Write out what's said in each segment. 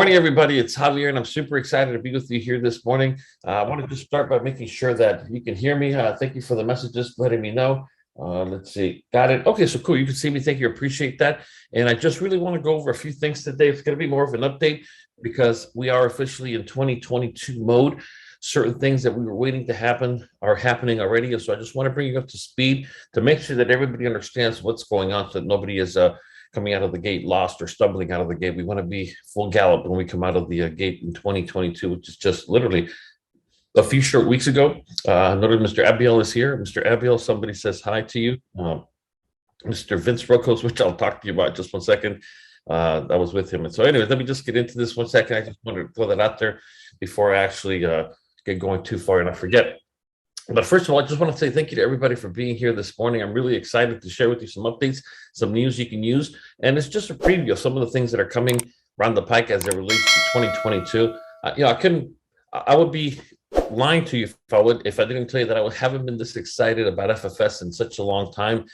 Morning, everybody. It's Javier, and I'm super excited to be with you here this morning. I wanted to start by making sure that you can hear me. Thank you for the messages, letting me know. Let's see. Got it. Okay, so cool. You can see me. Thank you. Appreciate that. And I just really want to go over a few things today. It's going to be more of an update because we are officially in 2022 mode. Certain things that we were waiting to happen are happening already. And so I just want to bring you up to speed to make sure that everybody understands what's going on so that nobody is coming out of the gate lost or stumbling out of the gate. We want to be full gallop when we come out of the gate in 2022, which is just literally a few short weeks ago. Notice Mr. Abiel is here. Mr. Abiel, somebody says hi to you. Mr. Vince Rocos, which I'll talk to you about just one second. I was with him. And so anyways, let me just get into this one second. I just wanted to throw that out there before I actually get going too far and I forget. But first of all, I just want to say thank you to everybody for being here this morning. I'm really excited to share with you some updates, some news you can use. And it's just a preview of some of the things that are coming around the pike as it relates to 2022. I would be lying to you if I didn't tell you that I haven't been this excited about FFS in such a long time,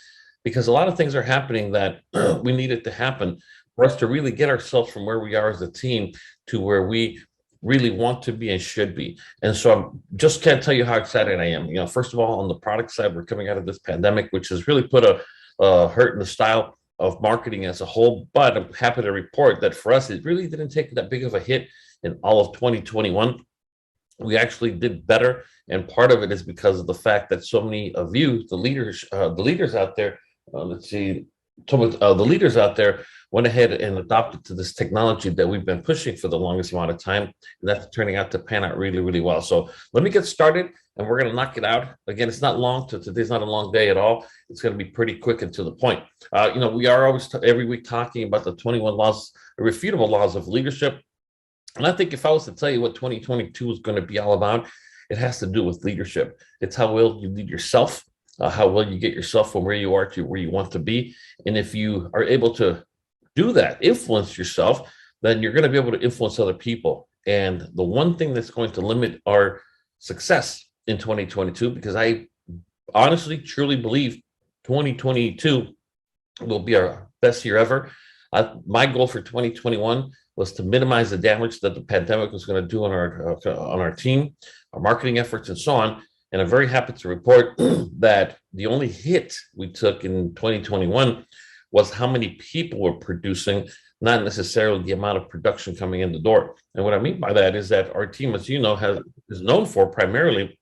because a lot of things are happening that we needed to happen for us to really get ourselves from where we are as a team to where we really want to be and should be. And so I just can't tell you how excited I am. First of all, on the product side, we're coming out of this pandemic, which has really put a hurt in the style of marketing as a whole. But I'm happy to report that for us, it really didn't take that big of a hit in all of 2021. We actually did better. And part of it is because of the fact that so many of you, the leaders out there, the leaders out there went ahead and adopted to this technology that we've been pushing for the longest amount of time. And that's turning out to pan out really, really well. So let me get started and we're going to knock it out. Again, it's not long. Today's not a long day at all. It's going to be pretty quick and to the point. We are always every week talking about the 21 laws, irrefutable laws of leadership. And I think if I was to tell you what 2022 is going to be all about, it has to do with leadership. It's how well you lead yourself, how well you get yourself from where you are to where you want to be. And if you are able to do that, influence yourself, then you're going to be able to influence other people. And the one thing that's going to limit our success in 2022, because I honestly, truly believe 2022 will be our best year ever. My goal for 2021 was to minimize the damage that the pandemic was going to do on our team, our marketing efforts, and so on. And I'm very happy to report that the only hit we took in 2021 was how many people were producing, not necessarily the amount of production coming in the door. And what I mean by that is that our team, as you know, is known for primarily,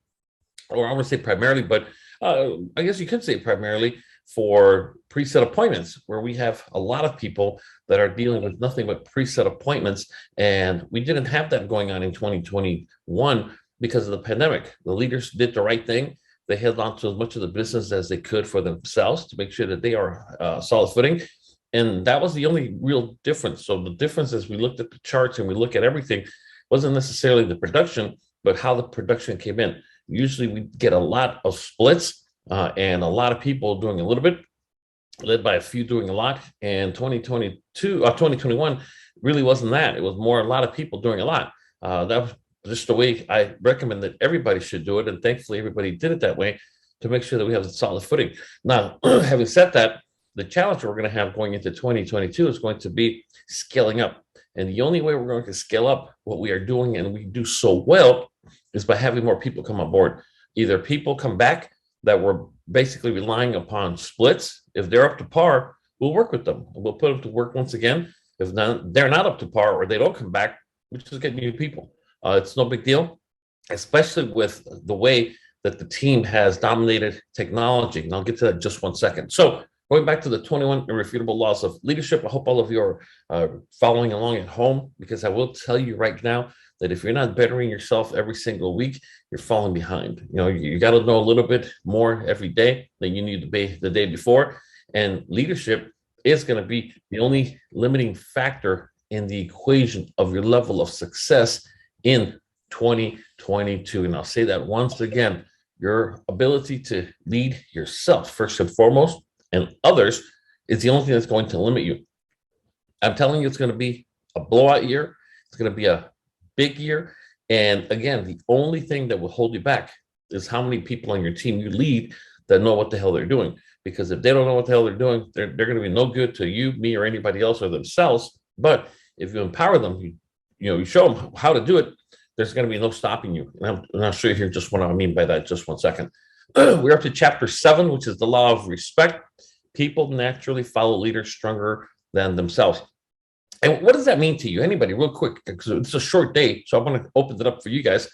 or I want to say primarily, but I guess you could say primarily for preset appointments, where we have a lot of people that are dealing with nothing but preset appointments. And we didn't have that going on in 2021 because of the pandemic. The leaders did the right thing. They held on to as much of the business as they could for themselves to make sure that they are solid footing. And that was the only real difference. So the difference is we looked at the charts and we look at everything, wasn't necessarily the production, but how the production came in. Usually we get a lot of splits and a lot of people doing a little bit, led by a few doing a lot. And 2021 really wasn't that. It was more a lot of people doing a lot. That was just the way I recommend that everybody should do it. And thankfully, everybody did it that way to make sure that we have a solid footing. Now, having said that, the challenge we're going to have going into 2022 is going to be scaling up. And the only way we're going to scale up what we are doing, and we do so well, is by having more people come on board. Either people come back that were basically relying upon splits. If they're up to par, we'll work with them. We'll put them to work once again. If they're not up to par or they don't come back, we just get new people. It's no big deal, especially with the way that the team has dominated technology. And I'll get to that in just one second. So going back to the 21 irrefutable laws of leadership, I hope all of you are following along at home, because I will tell you right now that if you're not bettering yourself every single week, you're falling behind. You got to know a little bit more every day than you need to be the day before. And leadership is going to be the only limiting factor in the equation of your level of success in 2022. And I'll say that once again, your ability to lead yourself first and foremost and others is the only thing that's going to limit you. I'm telling you, it's going to be a blowout year. It's going to be a big year. And again, the only thing that will hold you back is how many people on your team you lead that know what the hell they're doing. Because if they don't know what the hell they're doing, they're going to be no good to you, me, or anybody else or themselves. But if you empower them, you show them how to do it, there's going to be no stopping you. And I'll show you here just what I mean by that. Just one second. We're up to chapter 7, which is the law of respect. People naturally follow leaders stronger than themselves. And what does that mean to you? Anybody, real quick, because it's a short day, so I want to open it up for you guys.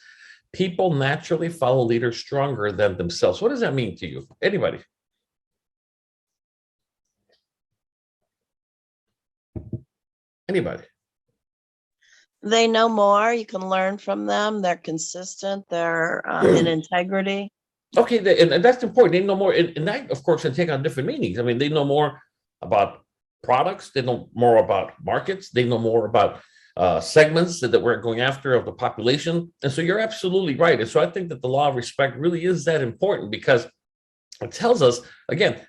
People naturally follow leaders stronger than themselves. What does that mean to you? Anybody? Anybody? They know more. You can learn from them. They're consistent. They're in integrity. Okay, and that's important. They know more, and that, of course, can take on different meanings. I mean, they know more about products. They know more about markets. They know more about segments that we're going after of the population. And so you're absolutely right. And so I think that the law of respect really is that important, because it tells us, again,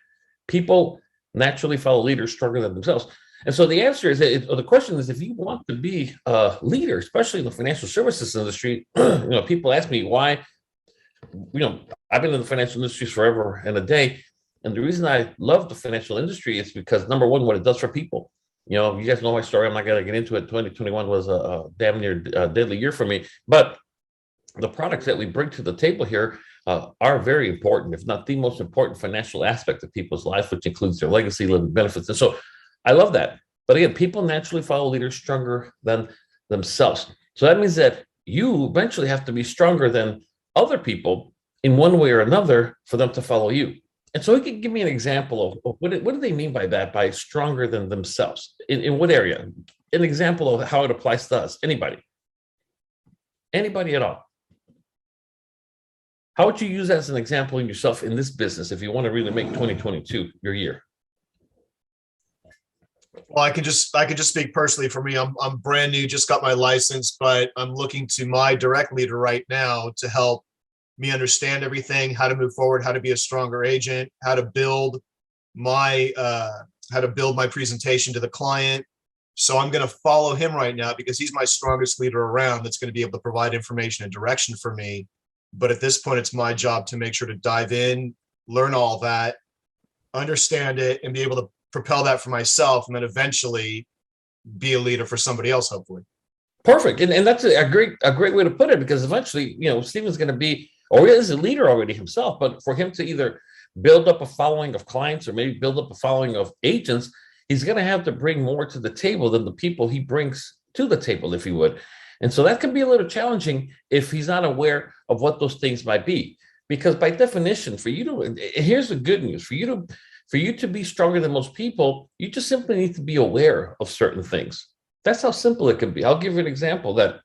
people naturally follow leaders stronger than themselves. And so the answer is, or the question is, if you want to be a leader, especially in the financial services industry, people ask me why, I've been in the financial industry forever and a day. And the reason I love the financial industry is because, number one, what it does for people. You guys know my story. I'm not going to get into it. 2021 was a damn near deadly year for me. But the products that we bring to the table here are very important, if not the most important financial aspect of people's life, which includes their legacy, living benefits. And so I love that. But again, people naturally follow leaders stronger than themselves. So that means that you eventually have to be stronger than other people in one way or another for them to follow you. And so he can give me an example of what do they mean by that, by stronger than themselves? In what area? An example of how it applies to us. Anybody? Anybody at all? How would you use that as an example in yourself in this business if you want to really make 2022 your year? Well, I can just speak personally for me. I'm brand new, just got my license, but I'm looking to my direct leader right now to help me understand everything, how to move forward, how to be a stronger agent, how to build my presentation to the client. So I'm going to follow him right now because he's my strongest leader around that's going to be able to provide information and direction for me. But at this point, it's my job to make sure to dive in, learn all that, understand it, and be able to propel that for myself, and then eventually be a leader for somebody else, hopefully. Perfect. And that's a great way to put it, because eventually, Stephen's going to be, or he is a leader already himself, but for him to either build up a following of clients or maybe build up a following of agents, he's going to have to bring more to the table than the people he brings to the table, if he would. And so that can be a little challenging if he's not aware of what those things might be. Because by definition, here's the good news, for you to be stronger than most people, you just simply need to be aware of certain things. That's how simple it can be. I'll give you an example that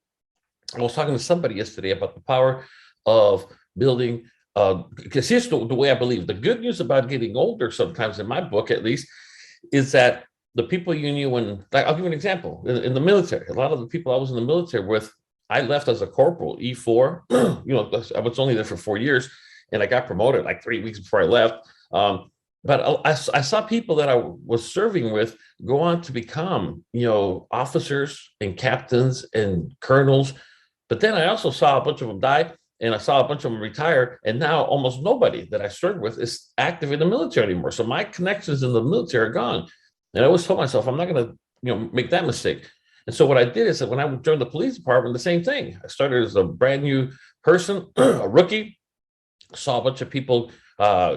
I was talking to somebody yesterday about the power of building, because here's the way I believe. The good news about getting older, sometimes in my book at least, is that the people you knew when, I'll give you an example, in the military, a lot of the people I was in the military with, I left as a corporal, E4, I was only there for 4 years, and I got promoted like 3 weeks before I left. But I saw people that I was serving with go on to become, officers and captains and colonels. But then I also saw a bunch of them die, and I saw a bunch of them retire. And now almost nobody that I served with is active in the military anymore. So my connections in the military are gone. And I always told myself, I'm not going to, make that mistake. And so what I did is that when I joined the police department, the same thing. I started as a brand new person, a rookie, saw a bunch of people. I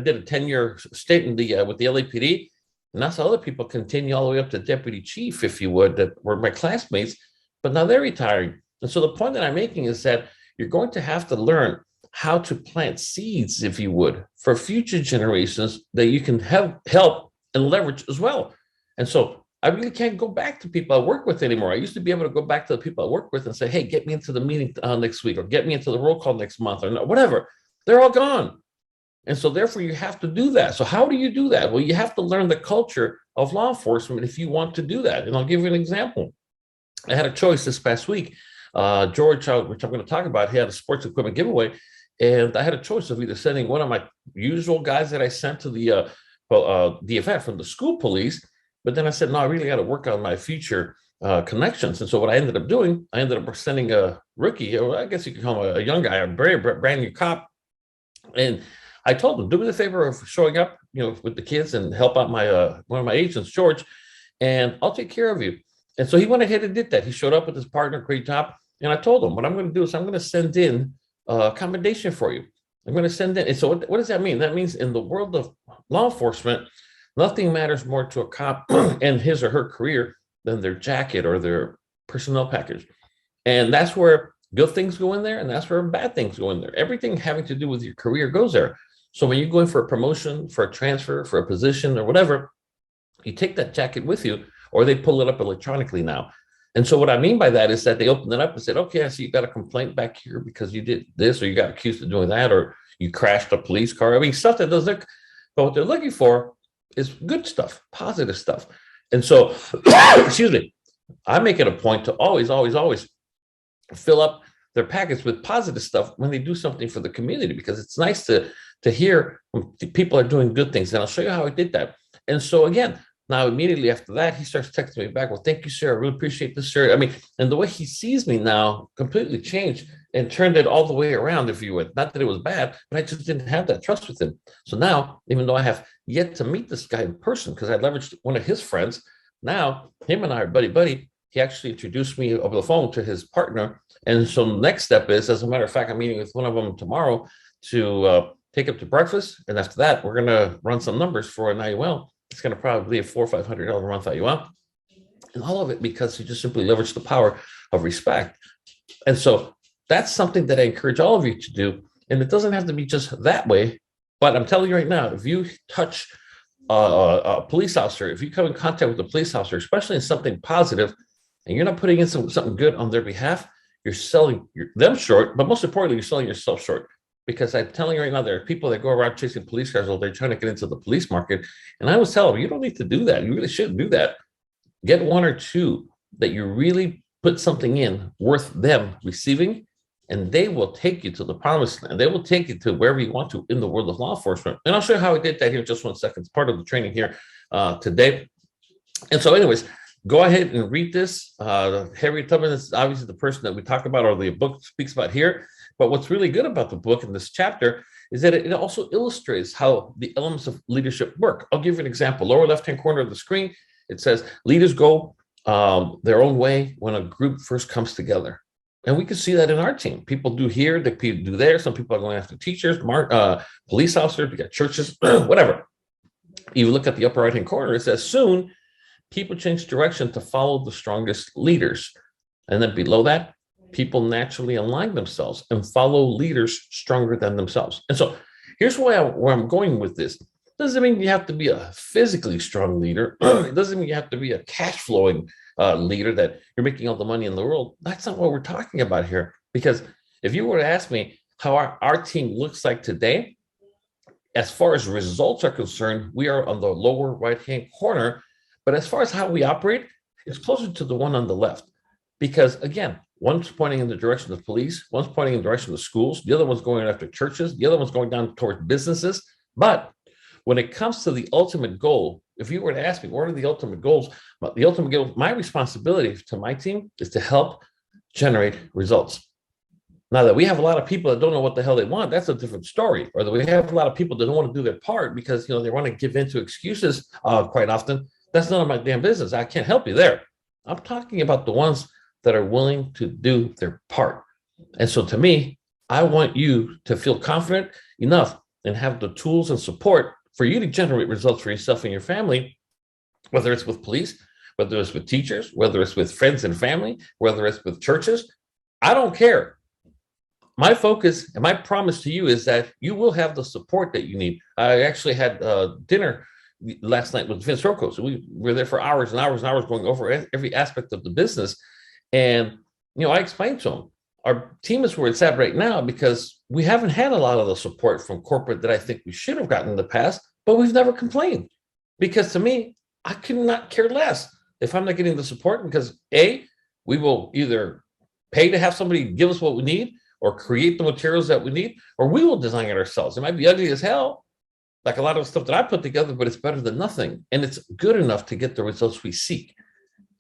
did a 10-year stint in with the LAPD, and I saw other people continue all the way up to deputy chief, if you would, that were my classmates, but now they're retiring. And so the point that I'm making is that you're going to have to learn how to plant seeds, if you would, for future generations that you can help and leverage as well. And so I really can't go back to people I work with anymore. I used to be able to go back to the people I work with and say, hey, get me into the meeting next week, or get me into the roll call next month, or whatever. They're all gone. And so therefore you have to do that. So how do you do that? Well, you have to learn the culture of law enforcement if you want to do that. And I'll give you an example. I had a choice this past week. George, which I'm going to talk about, he had a sports equipment giveaway. And I had a choice of either sending one of my usual guys that I sent to the event from the school police. But then I said, no, I really got to work on my future connections. And so what I ended up doing, I ended up sending a rookie, or I guess you could call him a young guy, a very brand new cop. And I told him, do me the favor of showing up, with the kids and help out my one of my agents, George, and I'll take care of you. And so he went ahead and did that. He showed up with his partner, great job. And I told him, what I'm going to do is I'm going to send in a commendation for you. I'm going to send in. And so what does that mean? That means in the world of law enforcement, nothing matters more to a cop and his or her career than their jacket or their personnel package. And that's where good things go in there, and that's where bad things go in there. Everything having to do with your career goes there. So when you go in for a promotion, for a transfer, for a position or whatever, you take that jacket with you, or they pull it up electronically now. And so what I mean by that is that they opened it up and said, okay, I see you got a complaint back here because you did this, or you got accused of doing that, or you crashed a police car. I mean, stuff that doesn't, but what they're looking for is good stuff, positive stuff. And so, excuse me, I make it a point to always fill up their packets with positive stuff when they do something for the community, because it's nice to hear when people are doing good things. And I'll show you how I did that. And so again, now immediately after that, he starts texting me back, well, thank you, sir. I really appreciate this, sir. I mean, and the way he sees me now completely changed and turned it all the way around, if you would. Not that it was bad, but I just didn't have that trust with him. So now, even though I have yet to meet this guy in person, because I leveraged one of his friends, now him and I are buddy. He actually introduced me over the phone to his partner. And so the next step is, as a matter of fact, I'm meeting with one of them tomorrow to take up to breakfast. And after that, we're going to run some numbers for an IUL. It's going to probably be a $400 or $500 a month IUL. And all of it because he just simply leveraged the power of respect. And so that's something that I encourage all of you to do. And it doesn't have to be just that way. But I'm telling you right now, if you touch a police officer, if you come in contact with a police officer, especially in something positive, and you're not putting in something good on their behalf, you're selling them short, but most importantly, you're selling yourself short. Because I'm telling you right now, there are people that go around chasing police cars while they're trying to get into the police market. And I was telling them, you don't need to do that. You really shouldn't do that. Get one or two that you really put something in worth them receiving, and they will take you to the promised land. They will take you to wherever you want to in the world of law enforcement. And I'll show you how I did that here in just 1 second. It's part of the training here today. And so anyways, go ahead and read this. Harriet Tubman is obviously the person that we talk about, or the book speaks about here. But what's really good about the book in this chapter is that it also illustrates how the elements of leadership work. I'll give you an example. Lower left-hand corner of the screen, it says, leaders go their own way when a group first comes together. And we can see that in our team. People do here, they do there. Some people are going after teachers, police officers, we got churches, whatever. You look at the upper right-hand corner, it says, soon, people change direction to follow the strongest leaders. And then below that, people naturally align themselves and follow leaders stronger than themselves. And so here's where I'm going with this. Doesn't mean you have to be a physically strong leader. It doesn't mean you have to be a cash flowing leader that you're making all the money in the world. That's not what we're talking about here. Because if you were to ask me how our team looks like today, as far as results are concerned, we are on the lower right-hand corner. But as far as how we operate, it's closer to the one on the left. Because again, one's pointing in the direction of police, one's pointing in the direction of schools, the other one's going after churches, the other one's going down towards businesses. But when it comes to the ultimate goal, if you were to ask me, what are the ultimate goals? The ultimate goal, my responsibility to my team is to help generate results. Now that we have a lot of people that don't know what the hell they want, that's a different story. Or that we have a lot of people that don't want to do their part because they want to give in to excuses quite often. That's none of my damn business. I can't help you there. I'm talking about the ones that are willing to do their part. And so to me, I want you to feel confident enough and have the tools and support for you to generate results for yourself and your family, whether it's with police, whether it's with teachers, whether it's with friends and family, whether it's with churches. I don't care. My focus and my promise to you is that you will have the support that you need. I actually had dinner last night with Vince Rocco. So we were there for hours and hours and hours going over every aspect of the business. And, I explained to him, our team is where it's at right now because we haven't had a lot of the support from corporate that I think we should have gotten in the past, but we've never complained. Because to me, I could not care less if I'm not getting the support because A, we will either pay to have somebody give us what we need or create the materials that we need, or we will design it ourselves. It might be ugly as hell, like a lot of stuff that I put together, but it's better than nothing. And it's good enough to get the results we seek.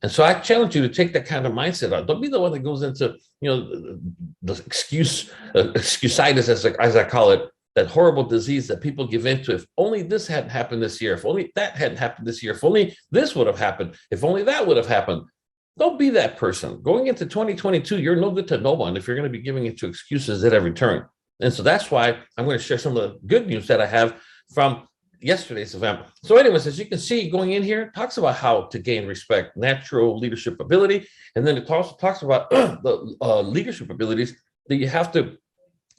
And so I challenge you to take that kind of mindset out. Don't be the one that goes into, the excusitis, as I call it, that horrible disease that people give into. If only this hadn't happened this year, if only that hadn't happened this year, if only this would have happened, if only that would have happened. Don't be that person. Going into 2022, you're no good to no one if you're going to be giving into excuses at every turn. And so that's why I'm going to share some of the good news that I have from yesterday's event. So anyways, as you can see, going in here, it talks about how to gain respect, natural leadership ability. And then it also talks about the leadership abilities that you have to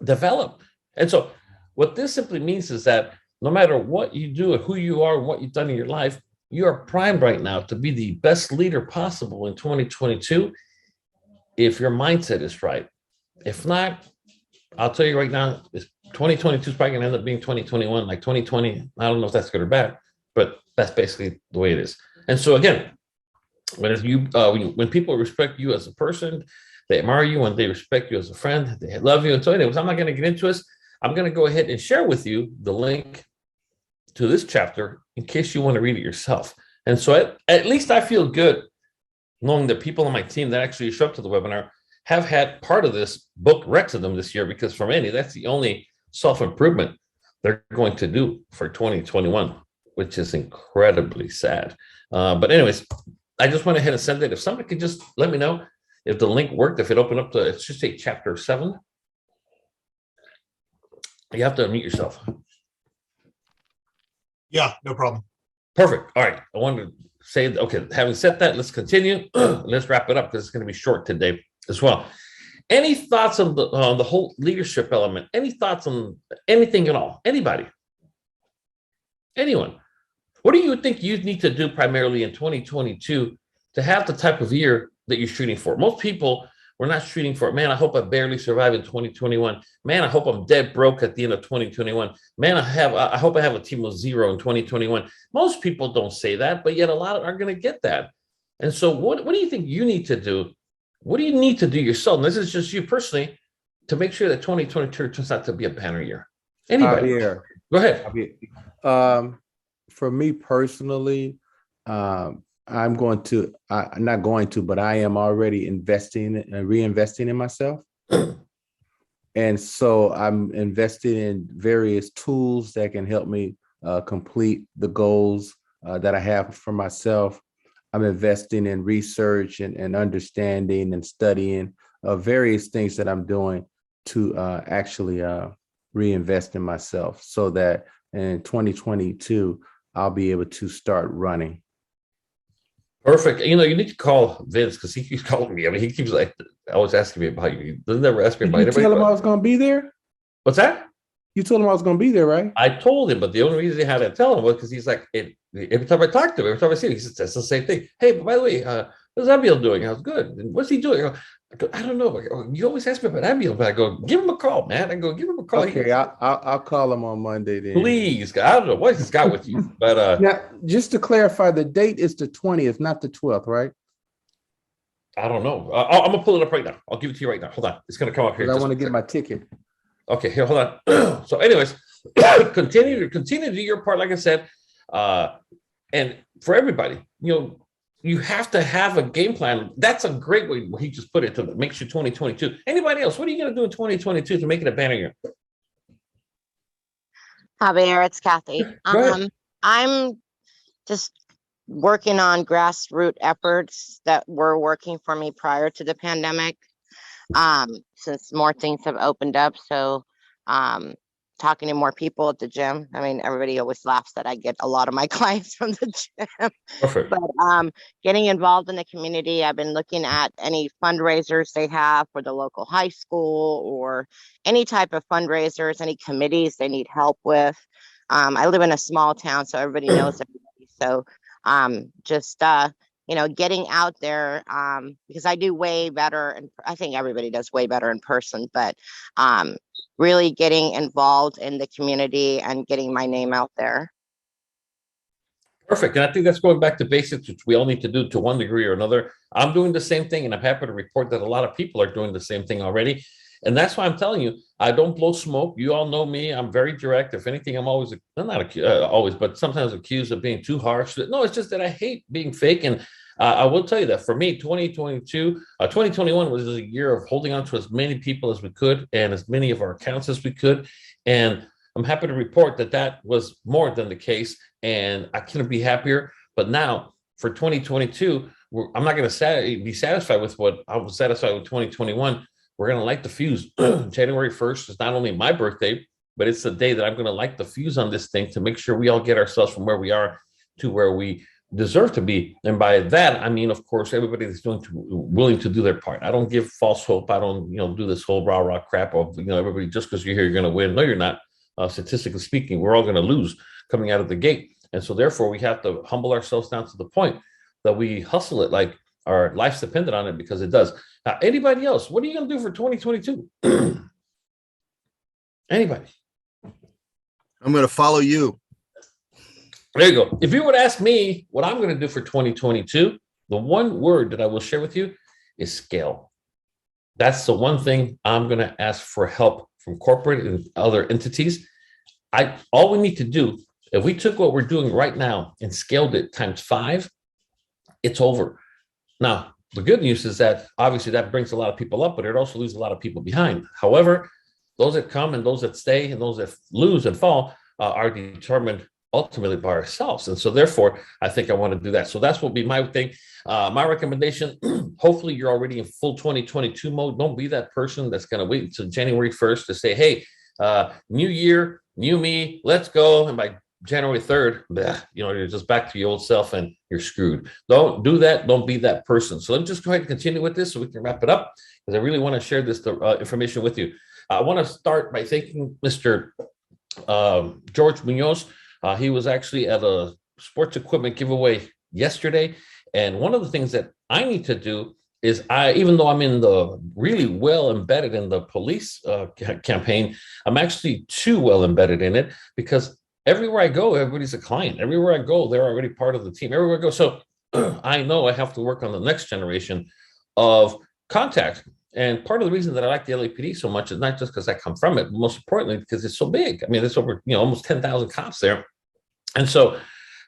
develop. And so what this simply means is that no matter what you do, or who you are, and what you've done in your life, you are primed right now to be the best leader possible in 2022 if your mindset is right. If not, I'll tell you right now, 2022 is probably going to end up being 2021, like 2020. I don't know if that's good or bad, but that's basically the way it is. And so again, when people respect you as a person, they admire you, and they respect you as a friend, they love you. And so anyways, I'm not going to get into this. I'm going to go ahead and share with you the link to this chapter in case you want to read it yourself. And so at least I feel good knowing that people on my team that actually show up to the webinar have had part of this book read to them this year, because for many, that's the only self-improvement they're going to do for 2021, which is incredibly sad. But anyways, I just went ahead and sent it. If somebody could just let me know if the link worked, if it opened up to, it should say chapter 7. You have to unmute yourself. Yeah, no problem. Perfect. All right. I wanted to say, okay, having said that, let's continue. Let's wrap it up because it's going to be short today as well. Any thoughts on the whole leadership element? Any thoughts on anything at all? Anybody? Anyone? What do you think you need to do primarily in 2022 to have the type of year that you're shooting for? Most people, we're not shooting for, man, I hope I barely survive in 2021. Man, I hope I'm dead broke at the end of 2021. Man, I hope I have a team of 0 in 2021. Most people don't say that, but yet a lot aren't going to get that. And so what do you think you need to do? What do you need to do yourself? And this is just you personally to make sure that 2022 turns out to be a banner year. Anybody? Javier, Go ahead. Javier, for me personally, I'm not going to, but I am already investing and reinvesting in myself. And so I'm investing in various tools that can help me complete the goals that I have for myself. I'm investing in research and understanding and studying various things that I'm doing to actually reinvest in myself so that in 2022, I'll be able to start running. Perfect. You know, you need to call Vince because he keeps calling me. I mean, he keeps like always asking me about you. He doesn't ever ask me about Did you anybody. tell him I was going to be there? What's that? You told him I was going to be there, right? I told him, but the only reason I had to tell him was because he's like, every time I talk to him, every time I see him, he says the same thing. Hey, but by the way, how's Abiel doing? I was good. And what's he doing? I don't know. You always ask me about Abiel, but I go, give him a call, man. I go, give him a call. Okay, I'll call him on Monday then. Please. I don't know what he's got with you, but now, just to clarify, the date is the 20th, not the 12th, right? I don't know. I'm gonna pull it up right now. I'll give it to you right now. Hold on. It's gonna come up here. I want to get my ticket. Okay, here, hold on. So anyways, continue to do your part, like I said. And for everybody, you have to have a game plan. That's a great way he just put it to make sure 2022. Anybody else, what are you going to do in 2022 to make it a banner year? Javier, it's Kathy. Go ahead. I'm just working on grassroots efforts that were working for me prior to the pandemic. Since more things have opened up. So talking to more people at the gym. I mean, everybody always laughs that I get a lot of my clients from the gym. Perfect. But getting involved in the community, I've been looking at any fundraisers they have for the local high school or any type of fundraisers, any committees they need help with. I live in a small town, so everybody knows everybody. So just getting out there because I do way better, and I think everybody does way better in person, but really getting involved in the community and getting my name out there. Perfect. And I think that's going back to basics, which we all need to do to one degree or another. I'm doing the same thing, and I'm happy to report that a lot of people are doing the same thing already. And that's why I'm telling you, I don't blow smoke. You all know me. I'm very direct. If anything, I'm always, not always, but sometimes accused of being too harsh. No, it's just that I hate being fake. And I will tell you that for me, 2021 was a year of holding on to as many people as we could and as many of our accounts as we could. And I'm happy to report that that was more than the case. And I couldn't be happier. But now for 2022, I'm not going to be satisfied with what I was satisfied with 2021. We're going to light the fuse. January 1st is not only my birthday, but it's the day that I'm going to light the fuse on this thing to make sure we all get ourselves from where we are to where we deserve to be. And by that, I mean, of course, everybody that's willing to do their part. I don't give false hope. I don't, do this whole rah crap of, everybody, just because you're here, you're going to win. No, you're not. Statistically speaking, we're all going to lose coming out of the gate. And so therefore, we have to humble ourselves down to the point that we hustle it like our life's dependent on it, because it does. Now, anybody else, what are you going to do for 2022? Anybody? I'm going to follow you. There you go. If you would ask me what I'm going to do for 2022, the one word that I will share with you is scale. That's the one thing I'm going to ask for help from corporate and other entities. All we need to do, if we took what we're doing right now and scaled it times 5, it's over. Now, the good news is that obviously that brings a lot of people up, but it also leaves a lot of people behind. However, those that come and those that stay and those that lose and fall are determined ultimately by ourselves. And so therefore, I think I want to do that. So that's what will be my thing. My recommendation, hopefully you're already in full 2022 mode. Don't be that person that's going to wait until January 1st to say, hey, new year, new me, let's go. And by January 3rd, you're just back to your old self and you're screwed. Don't do that. Don't be that person. So let's just go ahead and continue with this so we can wrap it up, because I really want to share this information with you. I want to start by thanking Mr. George Munoz. He was actually at a sports equipment giveaway yesterday. And one of the things that I need to do is even though I'm in the really well embedded in the police campaign, I'm actually too well embedded in it, because everywhere I go, everybody's a client. Everywhere I go, they're already part of the team. Everywhere I go. So I know I have to work on the next generation of contacts. And part of the reason that I like the LAPD so much is not just because I come from it, but most importantly, because it's so big. I mean, there's over, almost 10,000 cops there. And so,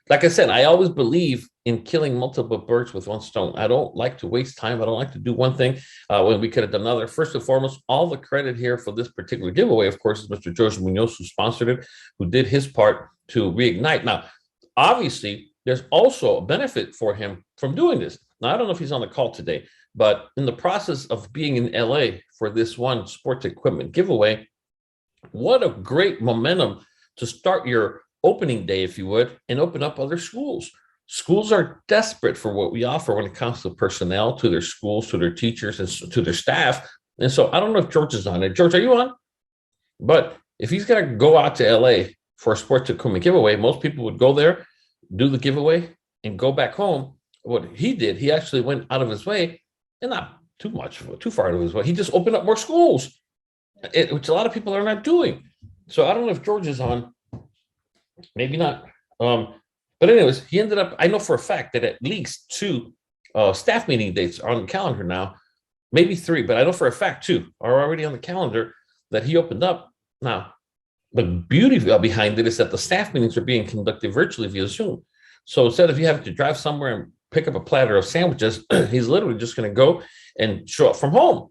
like I said, I always believe in killing multiple birds with one stone. I don't like to waste time. I don't like to do one thing when we could have done another. First and foremost, all the credit here for this particular giveaway, of course, is Mr. George Munoz, who sponsored it, who did his part to reignite. Now, obviously, there's also a benefit for him from doing this. Now, I don't know if he's on the call today, but in the process of being in LA for this one sports equipment giveaway, what a great momentum to start your opening day, if you would, and open up other schools. Schools are desperate for what we offer when it comes to personnel, to their schools, to their teachers, and to their staff. And so I don't know if George is on it. George, are you on? But if he's going to go out to LA for a sports equipment giveaway, most people would go there, do the giveaway, and go back home. What he did, he actually went out of his way, and not too far out of his way. He just opened up more schools, which a lot of people are not doing. So I don't know if George is on. Maybe not. But anyways, he ended up, I know for a fact that at least 2 staff meeting dates are on the calendar now, maybe 3, but I know for a fact 2 are already on the calendar that he opened up. Now, the beauty behind it is that the staff meetings are being conducted virtually via Zoom. So instead of you having to drive somewhere and pick up a platter of sandwiches, he's literally just going to go and show up from home.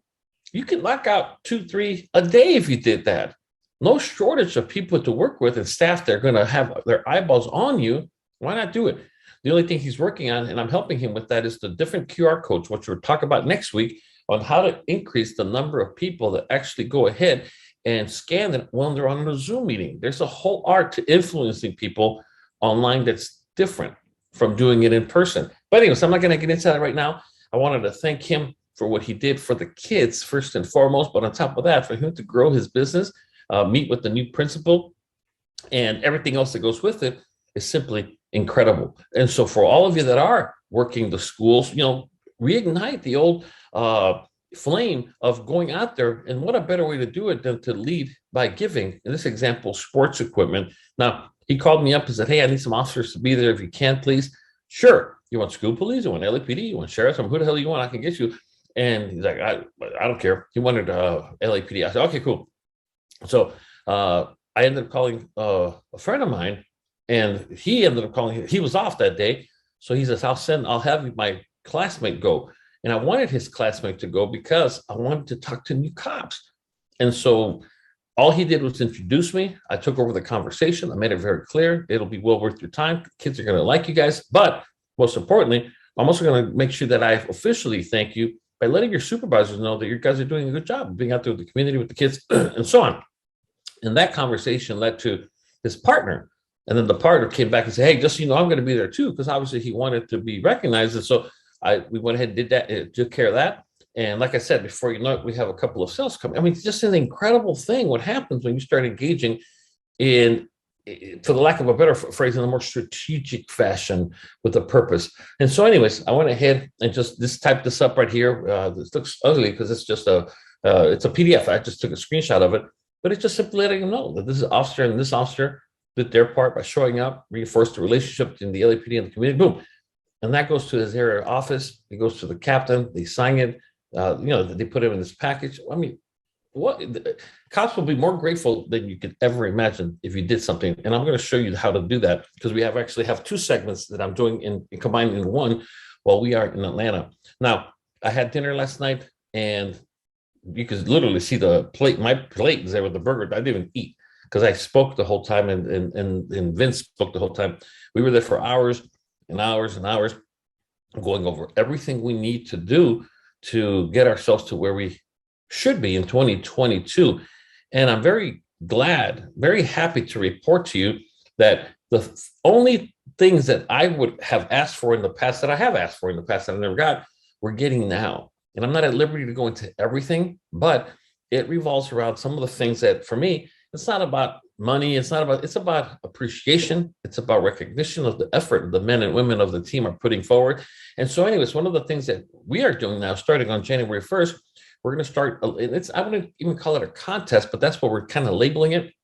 You can knock out 2-3 a day if you did that. No shortage of people to work with and staff that are going to have their eyeballs on you. Why not do it? The only thing he's working on, and I'm helping him with that, is the different QR codes, which we'll talk about next week, on how to increase the number of people that actually go ahead and scan it when they're on a Zoom meeting. There's a whole art to influencing people online that's different from doing it in person. But anyways, I'm not going to get into that right now. I wanted to thank him for what he did for the kids, first and foremost, but on top of that, for him to grow his business, meet with the new principal, and everything else that goes with it is simply incredible. And so for all of you that are working the schools, reignite the old flame of going out there. And what a better way to do it than to lead by giving, in this example, sports equipment. Now, he called me up and said, hey, I need some officers to be there if you can, please. Sure. You want school police? You want LAPD? You want sheriffs? Who the hell you want? I can get you. And he's like, I don't care. He wanted LAPD. I said, okay, cool. So I ended up calling a friend of mine, and he ended up calling. He was off that day, so he says, I'll have my classmate go. And I wanted his classmate to go because I wanted to talk to new cops. And so all he did was introduce me. I took over the conversation. I made it very clear. It'll be well worth your time. The kids are going to like you guys. But most importantly, I'm also going to make sure that I officially thank you by letting your supervisors know that you guys are doing a good job of being out there with the community, with the kids, and so on. And that conversation led to his partner. And then the partner came back and said, hey, just so you know, I'm going to be there too, because obviously he wanted to be recognized. And so we went ahead and did that, took care of that. And like I said, before you know it, we have a couple of sales coming. I mean, it's just an incredible thing what happens when you start engaging in, for the lack of a better phrase, in a more strategic fashion with a purpose. And so anyways, I went ahead and just typed this up right here. This looks ugly because it's just it's a PDF. I just took a screenshot of it, but it's just simply letting them know that this officer and this officer did their part by showing up, reinforced the relationship in the LAPD and the community, boom. And that goes to his area office. It goes to the captain. They sign it. They put him in this package. I mean, cops will be more grateful than you could ever imagine if you did something. And I'm going to show you how to do that, because we actually have two segments that I'm doing in combined in one while we are in Atlanta. Now, I had dinner last night, and you could literally see the plate. My plate is there with the burger. I didn't even eat because I spoke the whole time, and Vince spoke the whole time. We were there for hours and hours and hours, going over everything we need to do to get ourselves to where we should be in 2022. And I'm very glad, very happy to report to you that the only things that I would have asked for in the past, that I have asked for in the past that I never got, we're getting now. And I'm not at liberty to go into everything, but it revolves around some of the things that, for me, it's not about money. It's about appreciation. It's about recognition of the effort the men and women of the team are putting forward. And so anyways, one of the things that we are doing now, starting on January 1st, we're going to start, I wouldn't even call it a contest, but that's what we're kind of labeling it.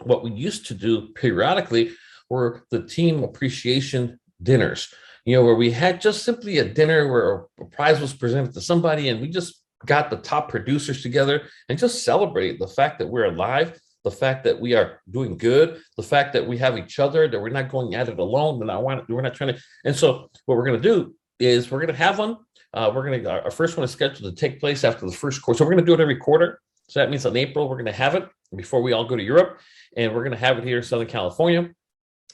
What we used to do periodically were the team appreciation dinners, where we had just simply a dinner where a prize was presented to somebody, and we just got the top producers together and just celebrate the fact that we're alive, the fact that we are doing good, the fact that we have each other, that we're not going at it alone, we're not trying to. And so what we're going to do is we're going to have one. Our first one is scheduled to take place after the first quarter. So we're going to do it every quarter. So that means in April, we're going to have it before we all go to Europe, and we're going to have it here in Southern California.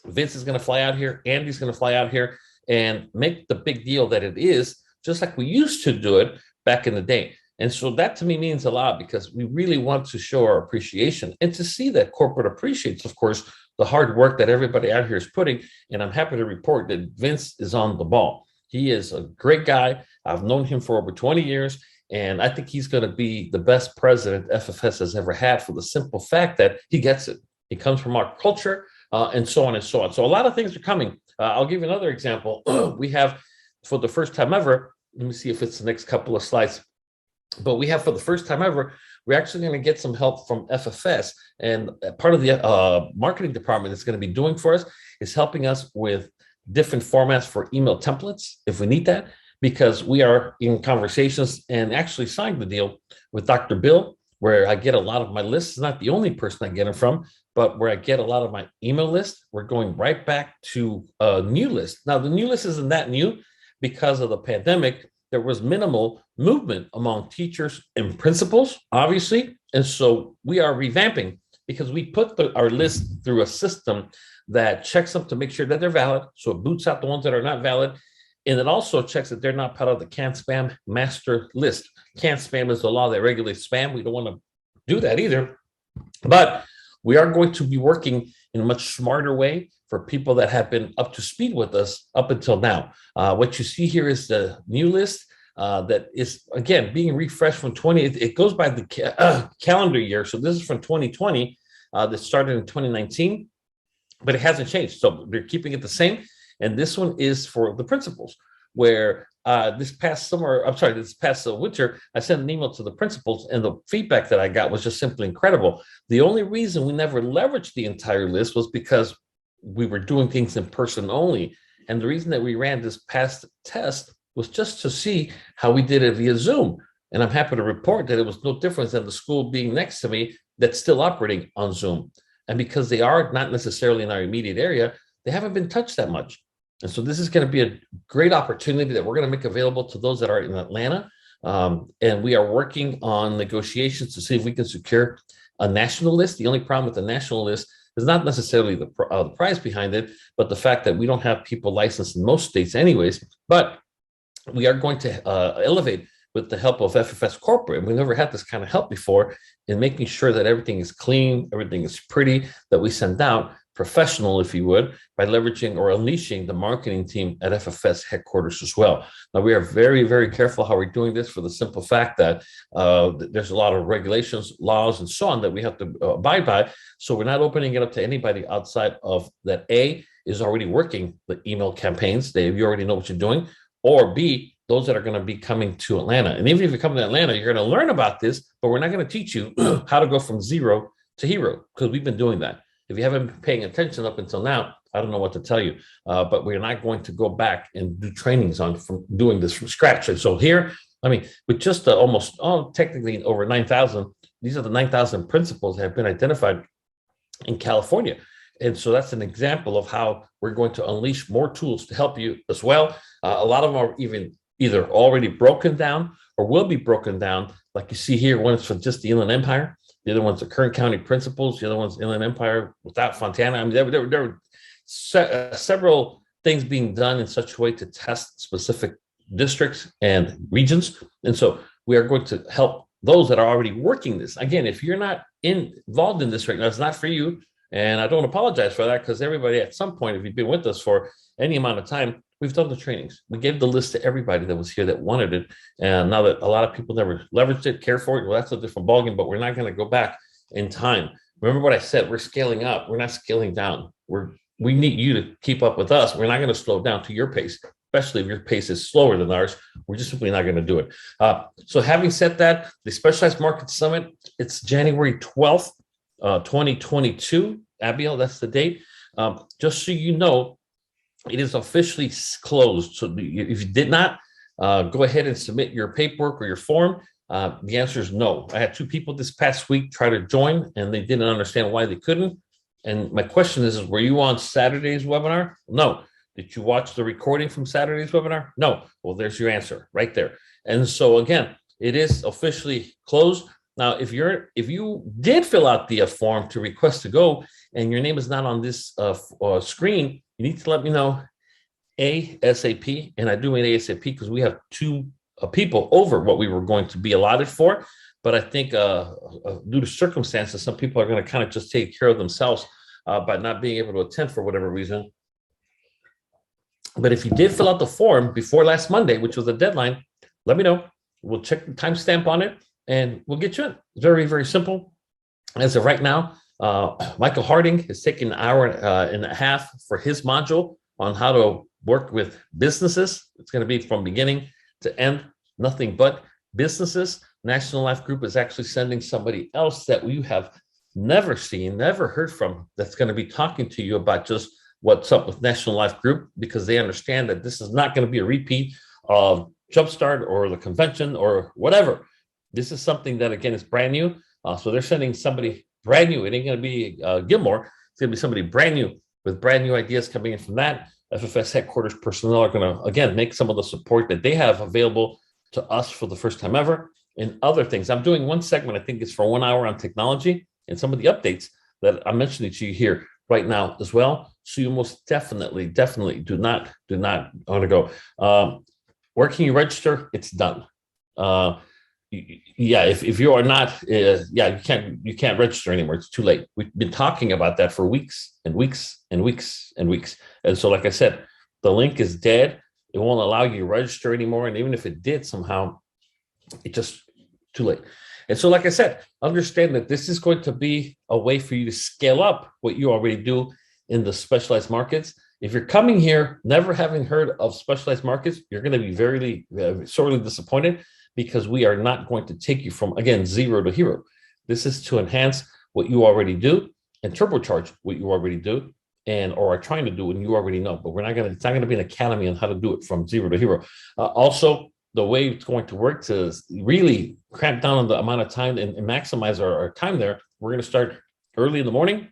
Vince is going to fly out here. Andy's going to fly out here and make the big deal that it is, just like we used to do it back in the day. And so that to me means a lot, because we really want to show our appreciation and to see that corporate appreciates, of course, the hard work that everybody out here is putting. And I'm happy to report that Vince is on the ball. He is a great guy. I've known him for over 20 years, and I think he's going to be the best president FFS has ever had, for the simple fact that he gets it. He comes from our culture, and so on and so on. So a lot of things are coming. I'll give you another example. We have, for the first time ever, let me see if it's the next couple of slides, but we have, for the first time ever, we're actually going to get some help from FFS, and part of the marketing department that's going to be doing for us is helping us with different formats for email templates if we need that, because we are in conversations and actually signed the deal with Dr. Bill, where I get a lot of my lists. Not the only person I get them from, but where I get a lot of my email list. We're going right back to a new list. Now, the new list isn't that new. Because of the pandemic, there was minimal movement among teachers and principals, obviously. And so we are revamping, because we put our list through a system that checks them to make sure that they're valid. So it boots out the ones that are not valid. And it also checks that they're not part of the can't spam master list. Can't spam is the law that regulates spam. We don't want to do that either. But we are going to be working in a much smarter way for people that have been up to speed with us up until now. What you see here is the new list that is, again, being refreshed from 20. It goes by the calendar year. So this is from 2020 that started in 2019, but it hasn't changed. So they're keeping it the same. And this one is for the principals, where this past winter, I sent an email to the principals, and the feedback that I got was just simply incredible. The only reason we never leveraged the entire list was because we were doing things in person only. And the reason that we ran this past test was just to see how we did it via Zoom. And I'm happy to report that it was no different than the school being next to me that's still operating on Zoom. And because they are not necessarily in our immediate area, they haven't been touched that much. And so this is going to be a great opportunity that we're going to make available to those that are in Atlanta. And we are working on negotiations to see if we can secure a national list. The only problem with the national list is not necessarily the price behind it, but the fact that we don't have people licensed in most states anyways. But we are going to elevate with the help of FFS Corporate. And we've never had this kind of help before in making sure that everything is clean, everything is pretty, that we send out professional, if you would, by leveraging or unleashing the marketing team at FFS headquarters as well. Now, we are very, very careful how we're doing this for the simple fact that there's a lot of regulations, laws, and so on that we have to abide by. So we're not opening it up to anybody outside of that. A, is already working the email campaigns. You already know what you're doing. Or B, those that are going to be coming to Atlanta. And even if you come to Atlanta, you're going to learn about this, but we're not going to teach you how to go from zero to hero, because we've been doing that. If you haven't been paying attention up until now, I don't know what to tell you, but we're not going to go back and do trainings on from doing this from scratch. And so here, I mean, with just technically over 9,000, these are the 9,000 principles that have been identified in California. And so that's an example of how we're going to unleash more tools to help you as well. A lot of them are either already broken down or will be broken down. Like you see here, one is for just the Inland Empire. The other one's the Kern County principles. The other one's Inland Empire without Fontana. I mean, there were several things being done in such a way to test specific districts and regions. And so we are going to help those that are already working this. Again, if you're not involved in this right now, it's not for you. And I don't apologize for that, because everybody at some point, if you've been with us for any amount of time, we've done the trainings. We gave the list to everybody that was here that wanted it. And now that a lot of people never leveraged it, care for it, well, that's a different ballgame, but we're not going to go back in time. Remember what I said, we're scaling up. We're not scaling down. We need you to keep up with us. We're not going to slow down to your pace, especially if your pace is slower than ours. We're just simply not going to do it. So having said that, the Specialized Market Summit, it's January 12th. 2022, Abiel, that's the date. Just so you know, it is officially closed. So if you did not, go ahead and submit your paperwork or your form. The answer is no. I had 2 people this past week try to join, and they didn't understand why they couldn't. And my question is were you on Saturday's webinar? No. Did you watch the recording from Saturday's webinar? No. Well, there's your answer right there. And so again, it is officially closed. Now, if you did fill out the form to request to go and your name is not on this screen, you need to let me know ASAP. And I do mean ASAP because we have 2 people over what we were going to be allotted for. But I think due to circumstances, some people are going to kind of just take care of themselves by not being able to attend for whatever reason. But if you did fill out the form before last Monday, which was the deadline, let me know. We'll check the timestamp on it. And we'll get you in. Very, very simple. As of right now, Michael Harding has taken an hour and a half for his module on how to work with businesses. It's going to be from beginning to end, nothing but businesses. National Life Group is actually sending somebody else that you have never seen, never heard from, that's going to be talking to you about just what's up with National Life Group, because they understand that this is not going to be a repeat of Jumpstart or the convention or whatever. This is something that, again, is brand new. So they're sending somebody brand new. It ain't going to be Gilmore. It's going to be somebody brand new with brand new ideas coming in from that. FFS headquarters personnel are going to, again, make some of the support that they have available to us for the first time ever. And other things. I'm doing one segment, I think it's for 1 hour on technology and some of the updates that I'm mentioning to you here right now as well. So you most definitely do not want to go. Where can you register? It's done. Yeah, if you are not, you can't register anymore. It's too late. We've been talking about that for weeks and weeks and weeks and weeks. And so, like I said, the link is dead. It won't allow you to register anymore. And even if it did somehow, it just too late. And so, like I said, understand that this is going to be a way for you to scale up what you already do in the specialized markets. If you're coming here, never having heard of specialized markets, you're going to be very sorely disappointed, because we are not going to take you from, again, zero to hero. This is to enhance what you already do and turbocharge what you already do or are trying to do and you already know. But it's not going to be an academy on how to do it from zero to hero. Also, the way it's going to work to really cramp down on the amount of time and maximize our time there, we're going to start early in the morning.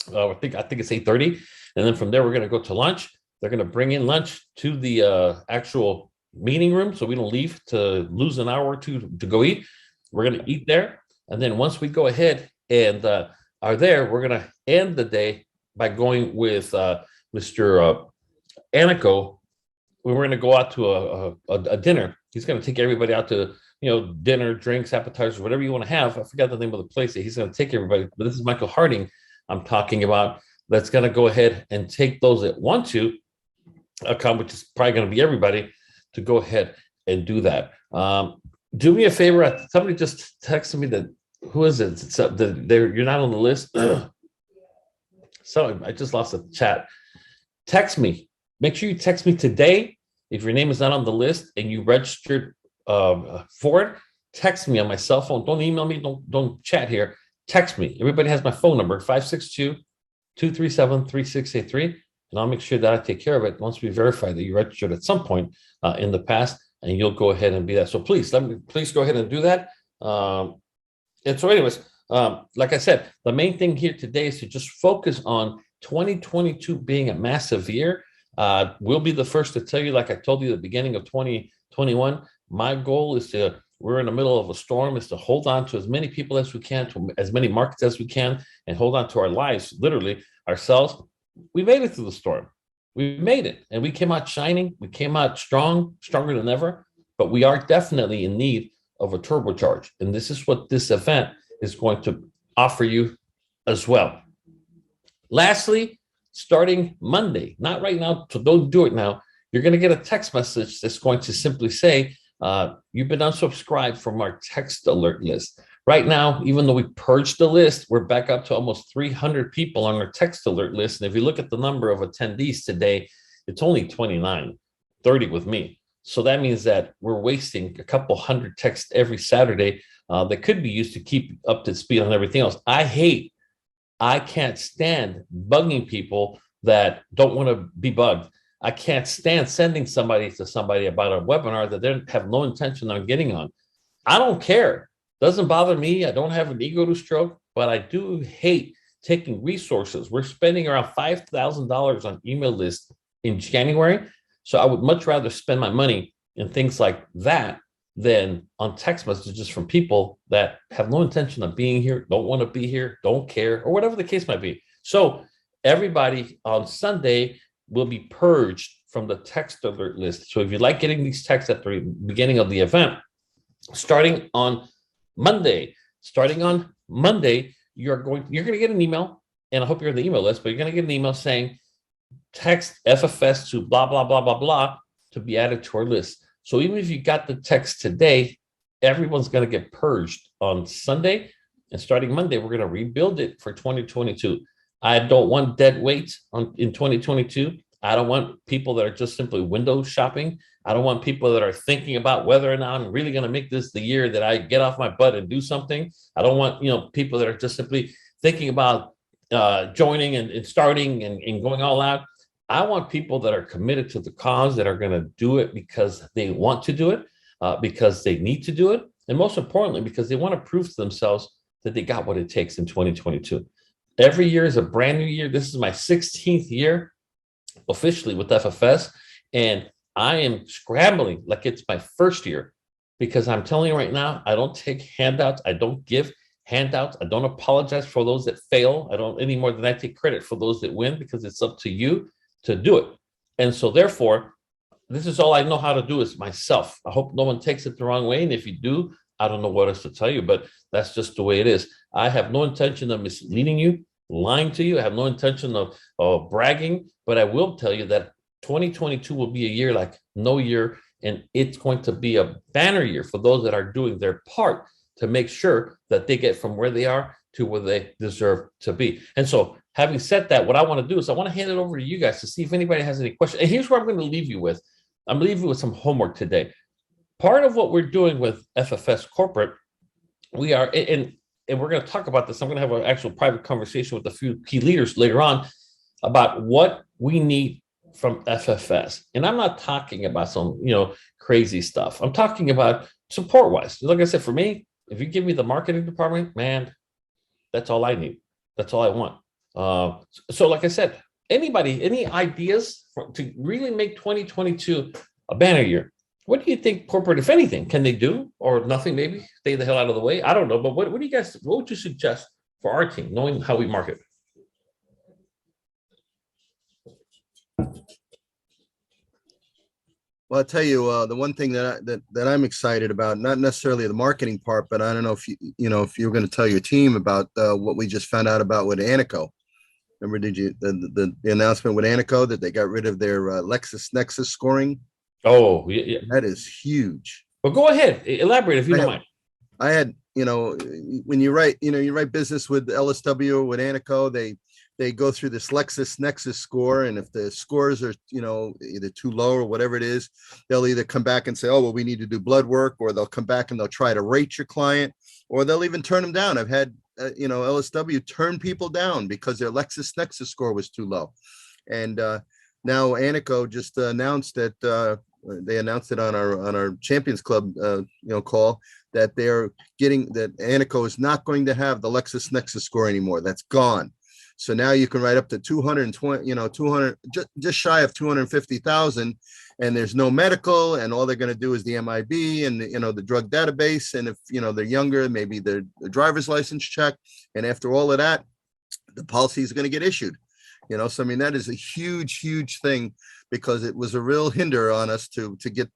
I think it's 8:30. And then from there, we're going to go to lunch. They're going to bring in lunch to the actual meeting room, so we don't leave to lose an hour or two to go eat. We're going to eat there, and then once we go ahead and are there, we're going to end the day by going with Mr. Anico. We're going to go out to a dinner. He's going to take everybody out to, dinner, drinks, appetizers, whatever you want to have. I forgot the name of the place that he's going to take everybody, but this is Michael Harding I'm talking about. That's going to go ahead and take those that want to come, which is probably going to be everybody, to go ahead and do that. Do me a favor. Somebody just texted me that, who is it? You're not on the list. So I just lost the chat. Text me. Make sure you text me today. If your name is not on the list and you registered for it, text me on my cell phone. Don't email me. Don't chat here. Text me. Everybody has my phone number, 562-237-3683. And I'll make sure that I take care of it once we verify that you registered at some point in the past, and you'll go ahead and be that. So please go ahead and do that. And so anyways, like I said, the main thing here today is to just focus on 2022 being a massive year. We'll be the first to tell you, like I told you at the beginning of 2021, my goal is we're in the middle of a storm, is to hold on to as many people as we can, to as many markets as we can, and hold on to our lives, literally ourselves. We made it through the storm. We made it, and we came out shining. We came out stronger than ever, but we are definitely in need of a turbocharge. And this is what this event is going to offer you as well. Lastly, starting Monday, not right now, so don't do it now, you're going to get a text message that's going to simply say, you've been unsubscribed from our text alert list. Right now, even though we purged the list, we're back up to almost 300 people on our text alert list. And if you look at the number of attendees today, it's only 29, 30 with me. So that means that we're wasting a couple hundred texts every Saturday that could be used to keep up to speed on everything else. I can't stand bugging people that don't want to be bugged. I can't stand sending somebody to somebody about a webinar that they have no intention on getting on. I don't care. Doesn't bother me. I don't have an ego to stroke, but I do hate taking resources. We're spending around $5,000 on email lists in January. So I would much rather spend my money in things like that than on text messages from people that have no intention of being here, don't want to be here, don't care, or whatever the case might be. So everybody on Sunday will be purged from the text alert list. So if you like getting these texts at the beginning of the event, starting on Monday, you're going to get an email, and I hope you're in the email list, but you're going to get an email saying, text FFS to blah, blah, blah, blah, blah to be added to our list. So even if you got the text today, everyone's going to get purged on Sunday. And starting Monday, we're going to rebuild it for 2022. I don't want dead weight in 2022. I don't want people that are just simply window shopping. I don't want people that are thinking about whether or not I'm really going to make this the year that I get off my butt and do something. I don't want people that are just simply thinking about joining and starting and going all out. I want people that are committed to the cause, that are going to do it because they want to do it, because they need to do it, and most importantly, because they want to prove to themselves that they got what it takes in 2022. Every year is a brand new year. This is my 16th year officially with FFS, and I am scrambling like it's my first year, because I'm telling you right now, I don't take handouts. I don't give handouts. I don't apologize for those that fail. I don't any more than I take credit for those that win, because it's up to you to do it. And so therefore, this is all I know how to do is myself. I hope no one takes it the wrong way. And if you do, I don't know what else to tell you, but that's just the way it is. I have no intention of misleading you, lying to you. I have no intention of bragging, but I will tell you that 2022 will be a year like no year, and it's going to be a banner year for those that are doing their part to make sure that they get from where they are to where they deserve to be. And so having said that, what I want to do is I want to hand it over to you guys to see if anybody has any questions. And here's what I'm going to leave you with. I'm leaving you with some homework today. Part of what we're doing with FFS Corporate, we are, and we're going to talk about this. I'm going to have an actual private conversation with a few key leaders later on about what we need from FFS. And I'm not talking about some, crazy stuff. I'm talking about support-wise. Like I said, for me, if you give me the marketing department, man, that's all I need. That's all I want. So like I said, anybody, any ideas to really make 2022 a banner year? What do you think corporate, if anything, can they do, or nothing, maybe stay the hell out of the way? I don't know. But what do you guys, what would you suggest for our team, knowing how we market? Well, I'll tell you, the one thing that I'm excited about, not necessarily the marketing part, but I don't know if if you're going to tell your team about what we just found out about with Anico. Remember, did you the announcement with Anico that they got rid of their LexisNexis scoring? Oh, yeah. That is huge. Well, go ahead. Elaborate if you don't mind. I had, when you write business with LSW or with Anico, they go through this LexisNexis score. And if the scores are, either too low or whatever it is, they'll either come back and say, oh, well, we need to do blood work, or they'll come back and they'll try to rate your client, or they'll even turn them down. I've had, LSW turn people down because their LexisNexis score was too low. And now Anico just announced that they announced it on our Champions Club, call, that that Anico is not going to have the LexisNexis score anymore. That's gone. So now you can write up to 220, 200, just shy of 250,000, and there's no medical, and all they're going to do is the MIB and the drug database. And if they're younger, maybe the driver's license check. And after all of that, the policy is going to get issued. So I mean, that is a huge thing, because it was a real hinder on us to get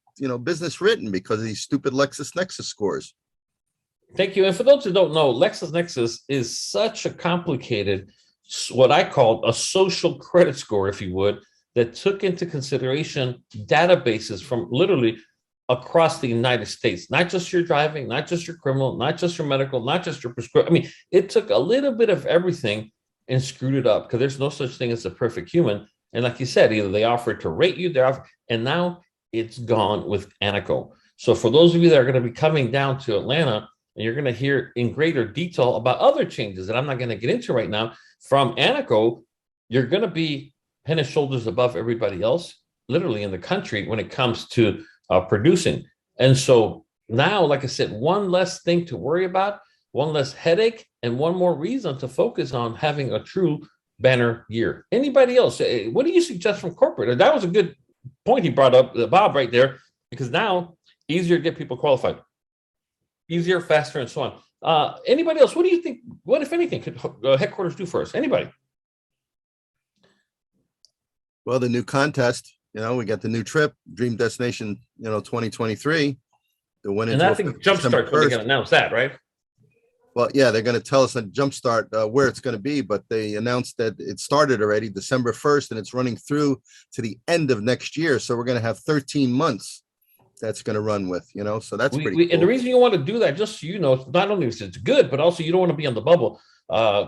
business written because of these stupid LexisNexis scores. Thank you. And for those who don't know, LexisNexis is such a complicated, what I call a social credit score, if you would, that took into consideration databases from literally across the United States, not just your driving, not just your criminal, not just your medical, not just your prescription. I mean, it took a little bit of everything and screwed it up, because there's no such thing as a perfect human. And like you said, either they offered to rate you, and now it's gone with Anico. So for those of you that are going to be coming down to Atlanta, and you're going to hear in greater detail about other changes that I'm not going to get into right now from Anico, you're going to be head and shoulders above everybody else, literally in the country, when it comes to producing. And so now, like I said, one less thing to worry about, one less headache, and one more reason to focus on having a true banner year. Anybody else? What do you suggest from corporate? That was a good point he brought up, Bob, right there, because now easier to get people qualified, easier, faster, and so on. Anybody else? What do you think? What, if anything, could headquarters do for us? Anybody? Well, the new contest, we got the new trip, Dream Destination, 2023. The winner. And I think Jumpstart going to announce that, right? Well, yeah, they're going to tell us on Jumpstart where it's going to be, but they announced that it started already December 1st, and it's running through to the end of next year. So we're going to have 13 months that's going to run with, so that's pretty cool. And the reason you want to do that, just so you know, not only is it's good, but also you don't want to be on the bubble.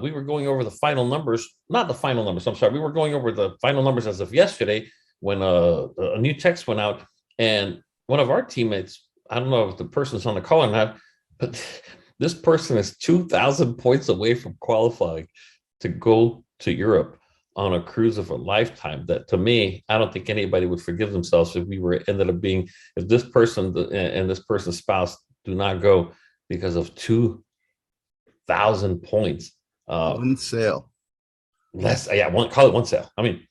We were going over the final numbers, not the final numbers, I'm sorry. We were going over the final numbers as of yesterday when a new text went out, and one of our teammates, I don't know if the person's on the call or not, but this person is 2,000 points away from qualifying to go to Europe on a cruise of a lifetime. That, to me, I don't think anybody would forgive themselves if if this person and this person's spouse do not go because of 2,000 points. One sale. Call it one sale. I mean,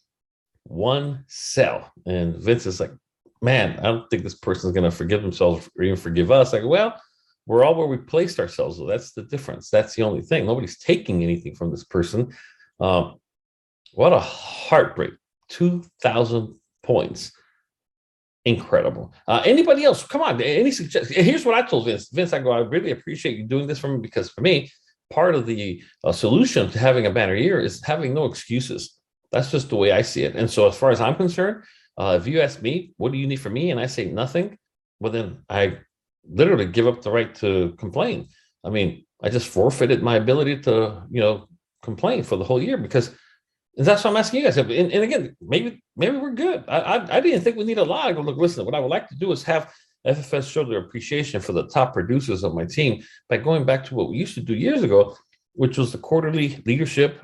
one sale. And Vince is like, man, I don't think this person's going to forgive themselves or even forgive us. Like, well, we're all where we placed ourselves. So that's the difference. That's the only thing. Nobody's taking anything from this person. What a heartbreak. 2,000 points. Incredible. Anybody else? Come on. Any suggestions? Here's what I told Vince. Vince, I really appreciate you doing this for me, because for me, part of the solution to having a banner year is having no excuses. That's just the way I see it. And so as far as I'm concerned, if you ask me, what do you need from me? And I say nothing, well, then I literally give up the right to complain. I mean, I just forfeited my ability to, complain for the whole year, because that's what I'm asking you guys. And again, maybe we're good. I didn't think we need a lot. I go, look, listen, what I would like to do is have FFS show their appreciation for the top producers of my team by going back to what we used to do years ago, which was the quarterly leadership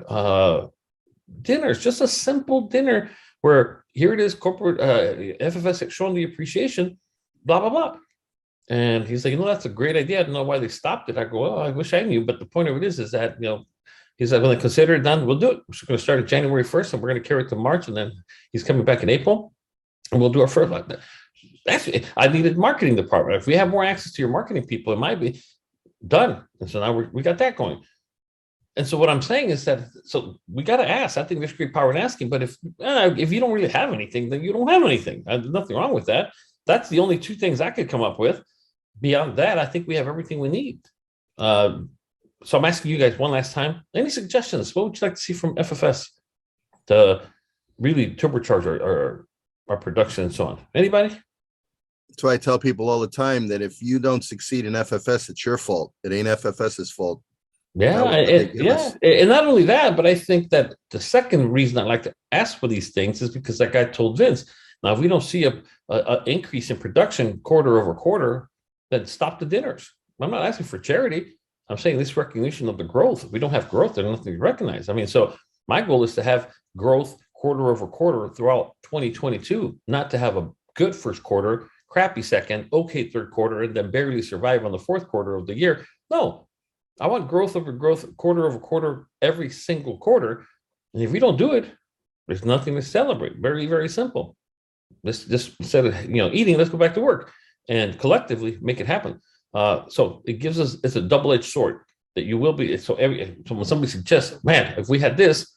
dinners, just a simple dinner where here it is, corporate FFS showing the appreciation, blah, blah, blah. And he's like, that's a great idea. I don't know why they stopped it. I go, well, I wish I knew. But the point of it is that, he's like, when they consider it done, we'll do it. We're going to start at January 1st, and we're going to carry it to March. And then he's coming back in April, and we'll do our first like that. I needed marketing department. If we have more access to your marketing people, it might be done. And so now we got that going. And so what I'm saying is that, so we got to ask. I think there's great power in asking, but if you don't really have anything, then you don't have anything. There's nothing wrong with that. That's the only two things I could come up with. Beyond that, I think we have everything we need. So I'm asking you guys one last time, any suggestions? What would you like to see from FFS to really turbocharge our production and so on? Anybody? That's why I tell people all the time that if you don't succeed in FFS, it's your fault. It ain't FFS's fault. Yeah, and not only that, but I think that the second reason I like to ask for these things is because, like I told Vince, now if we don't see a increase in production quarter over quarter, then stop the dinners. I'm not asking for charity. I'm saying this recognition of the growth. If we don't have growth, there's nothing to recognize. I mean, so my goal is to have growth quarter over quarter throughout 2022, not to have a good first quarter, crappy second, okay third quarter, and then barely survive on the fourth quarter of the year. No, I want growth over growth, quarter over quarter, every single quarter. And if we don't do it, there's nothing to celebrate. Very, very simple. Let's just, instead of eating, let's go back to work and collectively make it happen. So it gives us, it's a double-edged sword that you will be. So when somebody suggests, man, if we had this,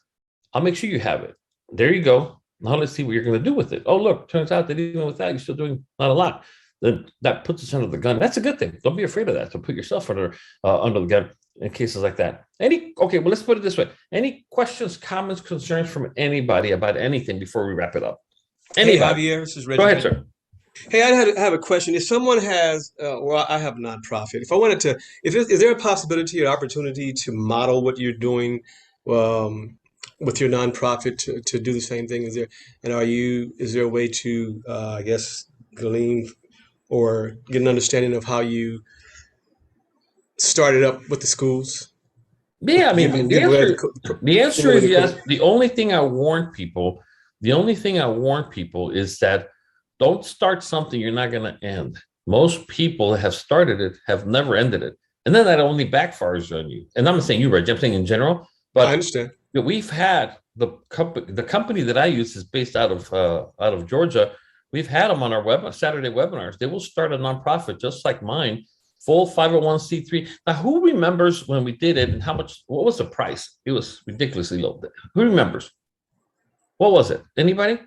I'll make sure you have it. There you go. Now let's see what you're going to do with it. Oh, look, turns out that even with that, you're still doing not a lot. Then that puts us under the gun. That's a good thing. Don't be afraid of that. So put yourself under the gun in cases like that. Okay, well, let's put it this way. Any questions, comments, concerns from anybody about anything before we wrap it up? Anybody? Hey, Javier, this is Reggie. Go ahead, sir. Hey, I have a question. If someone has, or I have a nonprofit, if I wanted to, is there a possibility or opportunity to model what you're doing with your nonprofit to do the same thing? Is there a way to, I guess, glean or get an understanding of how you started up with the schools? Yeah, I mean, the answer is yes. The only thing I warn people is that don't start something you're not going to end. Most people that have started it have never ended it. And then that only backfires on you. And I'm not saying you, Reggie, I'm saying in general. But I understand. We've had the company that I use is based out of Georgia. We've had them on our Saturday webinars. They will start a nonprofit just like mine, full 501c3. Now, who remembers when we did it and what was the price? It was ridiculously low. Who remembers? What was it? Anybody?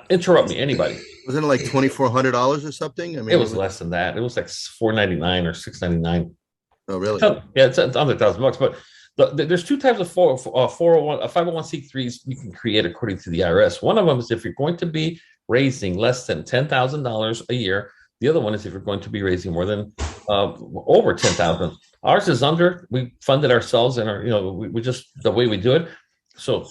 Interrupt me, anybody. Wasn't it like $2,400 or something? I mean, it was less than that. It was like $499 or $699. Oh, really? Yeah, it's under $1,000. But there's two types of 501c3s you can create according to the IRS. One of them is if you're going to be raising less than $10,000 a year. The other one is if you're going to be raising more than over $10,000. Ours is under. We fund it ourselves, and we just the way we do it. So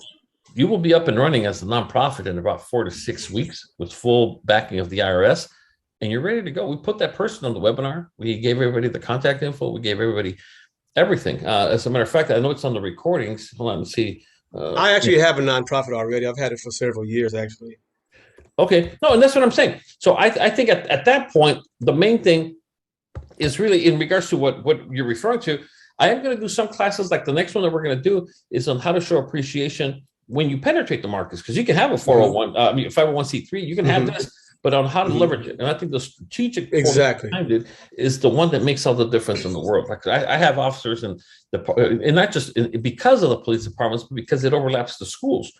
you will be up and running as a nonprofit in about 4 to 6 weeks with full backing of the IRS, and you're ready to go. We put that person on the webinar. We gave everybody the contact info. We gave everybody everything. As a matter of fact, I know it's on the recordings. Hold on, let's see. I actually have a nonprofit already. I've had it for several years, actually. Okay, no, and that's what I'm saying. So I think at that point, the main thing is really in regards to what you're referring to. I am going to do some classes, like the next one that we're going to do is on how to show appreciation when you penetrate the markets, because you can have a 501c3, you can have this, but on how to leverage it. And I think the strategic point behind it is the one that makes all the difference in the world. Like I have officers and not just because of the police departments, but because it overlaps the schools.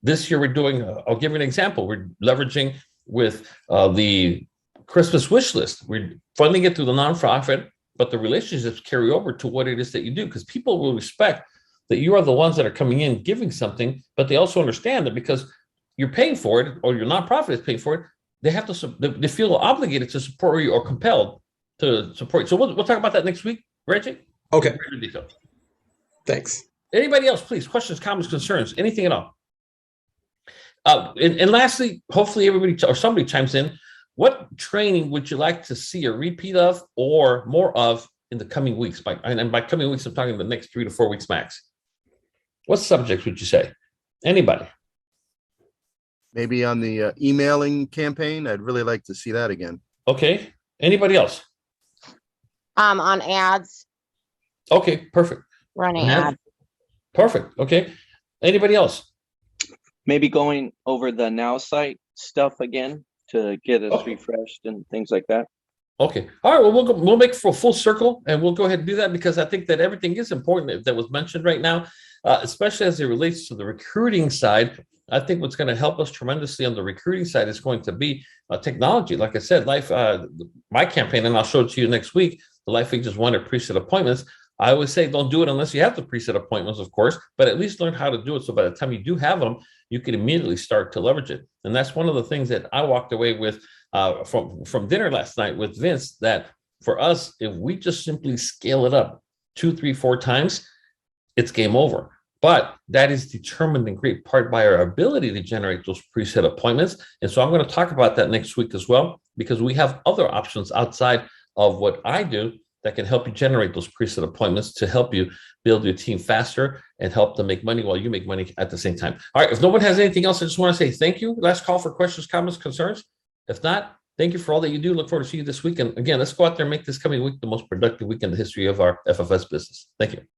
This year we're doing, I'll give you an example. We're leveraging with the Christmas wish list. We're funding it through the nonprofit, but the relationships carry over to what it is that you do, because people will respect that you are the ones that are coming in giving something, but they also understand that because you're paying for it or your nonprofit is paying for it, they have to, they feel obligated to support you or compelled to support you. So we'll talk about that next week, Reggie. Okay. Thanks. Anybody else, please? Questions, comments, concerns, anything at all? And lastly, hopefully everybody or somebody chimes in. What training would you like to see a repeat of or more of in the coming weeks? And by coming weeks, I'm talking the next 3 to 4 weeks max. What subjects would you say? Anybody? Maybe on the emailing campaign. I'd really like to see that again. Okay. Anybody else? On ads. Okay, perfect. Running ads. Perfect. Okay. Anybody else? Maybe going over the Now site stuff again to get us refreshed and things like that. Okay. All right. Well, we'll make for a full circle, and we'll go ahead and do that because I think that everything is important that was mentioned right now, especially as it relates to the recruiting side. I think what's going to help us tremendously on the recruiting side is going to be technology. Like I said, my campaign, and I'll show it to you next week, the Life Agents wanted preset appointments. I always say don't do it unless you have the preset appointments, of course, but at least learn how to do it. So by the time you do have them, you can immediately start to leverage it. And that's one of the things that I walked away with from dinner last night with Vince, that for us, if we just simply scale it up 2, 3, 4 times, it's game over. But that is determined in great part by our ability to generate those preset appointments. And so I'm going to talk about that next week as well, because we have other options outside of what I do that can help you generate those preset appointments to help you build your team faster and help them make money while you make money at the same time. All right. If no one has anything else, I just want to say thank you. Last call for questions, comments, concerns. If not, thank you for all that you do. Look forward to seeing you this week. And again, let's go out there and make this coming week the most productive week in the history of our FFS business. Thank you.